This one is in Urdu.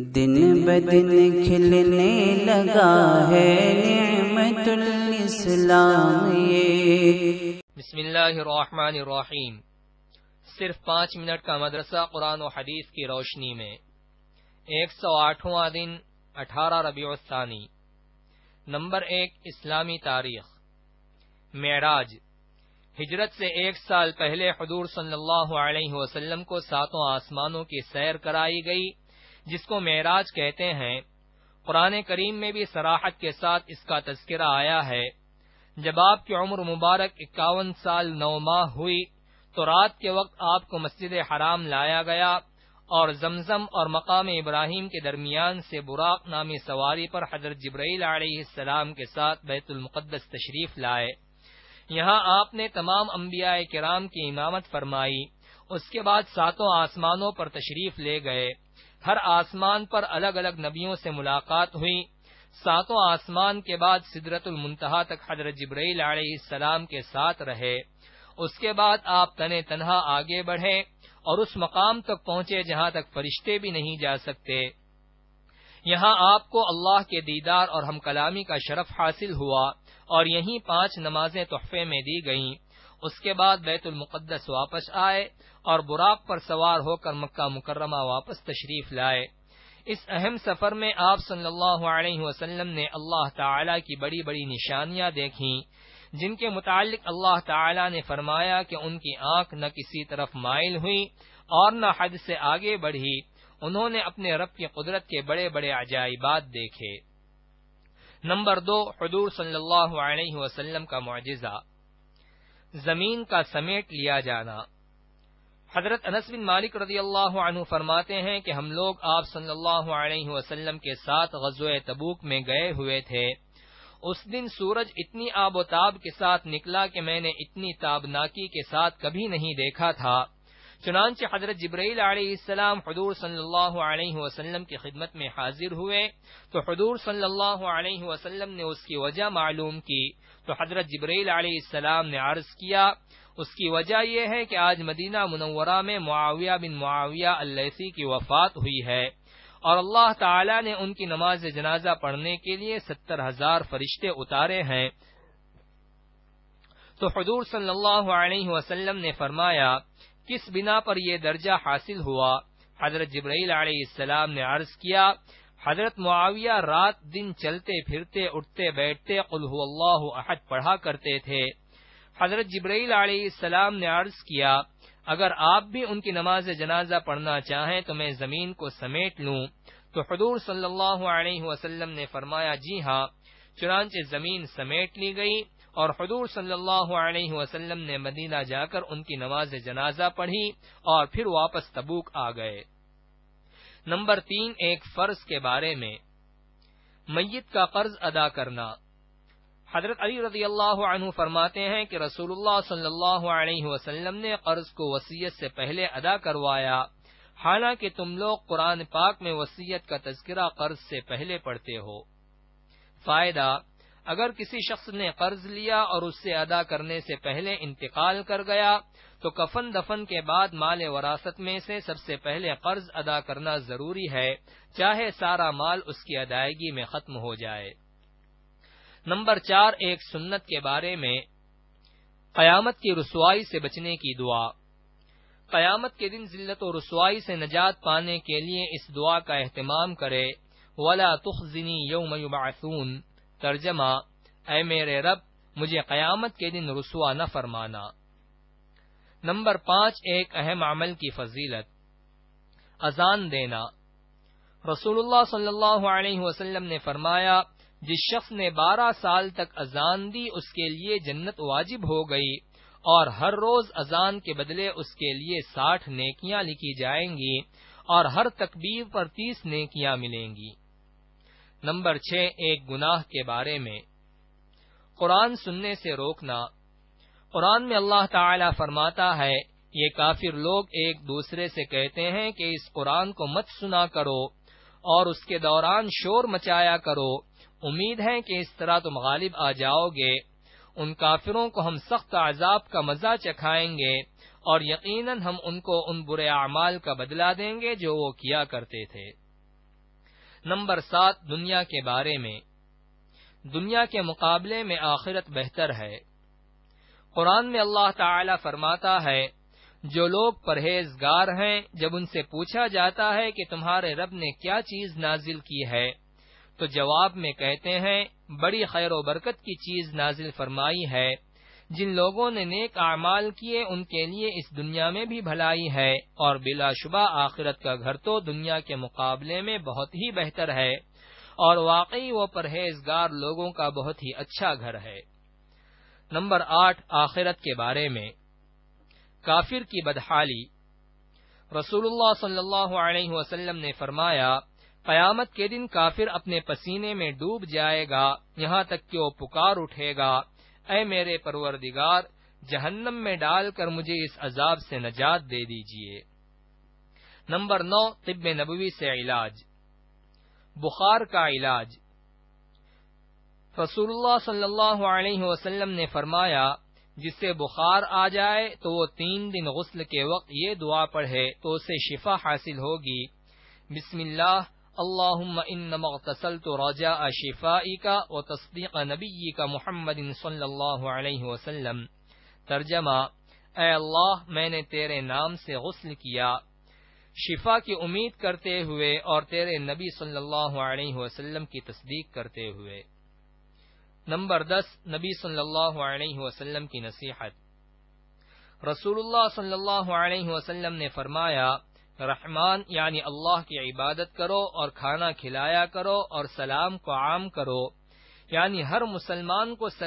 دن بدن کھلنے لگا ہے نعمت الاسلام یہ۔ بسم اللہ الرحمن الرحیم۔ صرف 5 منٹ کا مدرسہ قرآن و حدیث کی روشنی میں 108واں دن 18 ربیع الثانی۔ نمبر 1، اسلامی تاریخ۔ معراج۔ ہجرت سے 1 سال پہلے حضور صلی اللہ علیہ وسلم کو 7 آسمانوں کی سیر کرائی گئی، جس کو معراج کہتے ہیں۔ قرآن کریم میں بھی صراحت کے ساتھ اس کا تذکرہ آیا ہے۔ جب آپ کی عمر مبارک 51 سال 9 ماہ ہوئی تو رات کے وقت آپ کو مسجد حرام لایا گیا اور زمزم اور مقام ابراہیم کے درمیان سے براق نامی سواری پر حضرت جبرائیل علیہ السلام کے ساتھ بیت المقدس تشریف لائے۔ یہاں آپ نے تمام انبیاء کرام کی امامت فرمائی۔ اس کے بعد 7 آسمانوں پر تشریف لے گئے۔ ہر آسمان پر الگ الگ نبیوں سے ملاقات ہوئی۔ 7 آسمان کے بعد سدرۃ المنتہا تک حضرت جبرائیل علیہ السلام کے ساتھ رہے۔ اس کے بعد آپ تنے تنہا آگے بڑھے اور اس مقام تک پہنچے جہاں تک فرشتے بھی نہیں جا سکتے۔ یہاں آپ کو اللہ کے دیدار اور ہم کلامی کا شرف حاصل ہوا اور یہیں 5 نمازیں تحفے میں دی گئیں۔ اس کے بعد بیت المقدس واپس آئے اور براق پر سوار ہو کر مکہ مکرمہ واپس تشریف لائے۔ اس اہم سفر میں آپ صلی اللہ علیہ وسلم نے اللہ تعالی کی بڑی بڑی نشانیاں دیکھیں، جن کے متعلق اللہ تعالی نے فرمایا کہ ان کی آنکھ نہ کسی طرف مائل ہوئی اور نہ حد سے آگے بڑھی۔ انہوں نے اپنے رب کی قدرت کے بڑے بڑے عجائبات دیکھے۔ نمبر 2، حضور صلی اللہ علیہ وسلم کا معجزہ، زمین کا سمیٹ لیا جانا۔ حضرت انس بن مالک رضی اللہ عنہ فرماتے ہیں کہ ہم لوگ آپ صلی اللہ علیہ وسلم کے ساتھ غزوہ تبوک میں گئے ہوئے تھے۔ اس دن سورج اتنی آب و تاب کے ساتھ نکلا کہ میں نے اتنی تابناکی کے ساتھ کبھی نہیں دیکھا تھا۔ چنانچہ حضرت جبرائیل علیہ السلام حضور صلی اللہ علیہ وسلم کی خدمت میں حاضر ہوئے تو حضور صلی اللہ علیہ وسلم نے اس کی وجہ معلوم کی تو حضرت جبرائیل علیہ السلام نے عرض کیا، اس کی وجہ یہ ہے کہ آج مدینہ منورہ میں معاویہ بن معاویہ اللیثی کی وفات ہوئی ہے اور اللہ تعالی نے ان کی نماز جنازہ پڑھنے کے لیے 70,000 فرشتے اتارے ہیں۔ تو حضور صلی اللہ علیہ وسلم نے فرمایا، کس بنا پر یہ درجہ حاصل ہوا؟ حضرت جبرائیل علیہ السلام نے عرض کیا، حضرت معاویہ رات دن چلتے پھرتے اٹھتے بیٹھتے قل هو اللہ احد پڑھا کرتے تھے۔ حضرت جبرائیل علیہ السلام نے عرض کیا، اگر آپ بھی ان کی نماز جنازہ پڑھنا چاہیں تو میں زمین کو سمیٹ لوں؟ تو حضور صلی اللہ علیہ وسلم نے فرمایا، جی ہاں۔ چنانچہ زمین سمیٹ لی گئی اور حضور صلی اللہ علیہ وسلم نے مدینہ جا کر ان کی نماز جنازہ پڑھی اور پھر واپس تبوک آ گئے۔ نمبر 3، ایک فرض کے بارے میں، میت کا قرض ادا کرنا۔ حضرت علی رضی اللہ عنہ فرماتے ہیں کہ رسول اللہ صلی اللہ علیہ وسلم نے قرض کو وصیت سے پہلے ادا کروایا، حالانکہ تم لوگ قرآن پاک میں وصیت کا تذکرہ قرض سے پہلے پڑھتے ہو۔ فائدہ، اگر کسی شخص نے قرض لیا اور اس سے ادا کرنے سے پہلے انتقال کر گیا تو کفن دفن کے بعد مال وراثت میں سے سب سے پہلے قرض ادا کرنا ضروری ہے، چاہے سارا مال اس کی ادائیگی میں ختم ہو جائے۔ نمبر 4، ایک سنت کے بارے میں، قیامت کی رسوائی سے بچنے کی دعا۔ قیامت کے دن ذلت و رسوائی سے نجات پانے کے لیے اس دعا کا اہتمام کرے، وَلَا تُخْزِنِي يَوْمَ يُبْعَثُونَ۔ ترجمہ، اے میرے رب مجھے قیامت کے دن رسوا نہ فرمانا۔ نمبر 5، ایک اہم عمل کی فضیلت، اذان دینا۔ رسول اللہ صلی اللہ علیہ وسلم نے فرمایا، جس شخص نے 12 سال تک اذان دی اس کے لیے جنت واجب ہو گئی اور ہر روز اذان کے بدلے اس کے لیے 60 نیکیاں لکھی جائیں گی اور ہر تکبیر پر 30 نیکیاں ملیں گی۔ نمبر 6، ایک گناہ کے بارے میں، قرآن سننے سے روکنا۔ قرآن میں اللہ تعالی فرماتا ہے، یہ کافر لوگ ایک دوسرے سے کہتے ہیں کہ اس قرآن کو مت سنا کرو اور اس کے دوران شور مچایا کرو، امید ہے کہ اس طرح تم غالب آ جاؤ گے۔ ان کافروں کو ہم سخت عذاب کا مزہ چکھائیں گے اور یقیناً ہم ان کو ان برے اعمال کا بدلہ دیں گے جو وہ کیا کرتے تھے۔ نمبر 7، دنیا کے بارے میں۔ دنیا کے مقابلے میں آخرت بہتر ہے۔ قرآن میں اللہ تعالی فرماتا ہے، جو لوگ پرہیزگار ہیں جب ان سے پوچھا جاتا ہے کہ تمہارے رب نے کیا چیز نازل کی ہے تو جواب میں کہتے ہیں بڑی خیر و برکت کی چیز نازل فرمائی ہے، جن لوگوں نے نیک اعمال کیے ان کے لیے اس دنیا میں بھی بھلائی ہے، اور بلا شبہ آخرت کا گھر تو دنیا کے مقابلے میں بہت ہی بہتر ہے، اور واقعی وہ پرہیزگار لوگوں کا بہت ہی اچھا گھر ہے۔ نمبر 8، آخرت کے بارے میں۔ کافر کی بدحالی۔ رسول اللہ صلی اللہ علیہ وسلم نے فرمایا، قیامت کے دن کافر اپنے پسینے میں ڈوب جائے گا یہاں تک کہ وہ پکار اٹھے گا، اے میرے پروردگار، جہنم میں ڈال کر مجھے اس عذاب سے نجات دے دیجیے۔ نمبر 9، طب نبوی سے علاج۔ بخار کا علاج۔ رسول اللہ صلی اللہ علیہ وسلم نے فرمایا، جس سے بخار آ جائے تو وہ 3 دن غسل کے وقت یہ دعا پڑھے تو اسے شفا حاصل ہوگی۔ بسم اللہ اللہم انما اغتسلت رجاء شفائک و تصدیق نبیک محمد صلی اللہ علیہ وسلم۔ ترجمہ، اے اللہ، میں نے تیرے نام سے غسل کیا شفا کی امید کرتے ہوئے اور تیرے نبی صلی اللہ علیہ وسلم کی تصدیق کرتے ہوئے۔ نمبر 10، نبی صلی اللہ علیہ وسلم کی نصیحت۔ رسول اللہ صلی اللہ علیہ وسلم نے فرمایا، رحمان یعنی اللہ کی عبادت کرو اور کھانا کھلایا کرو اور سلام کو عام کرو، یعنی ہر مسلمان کو سلام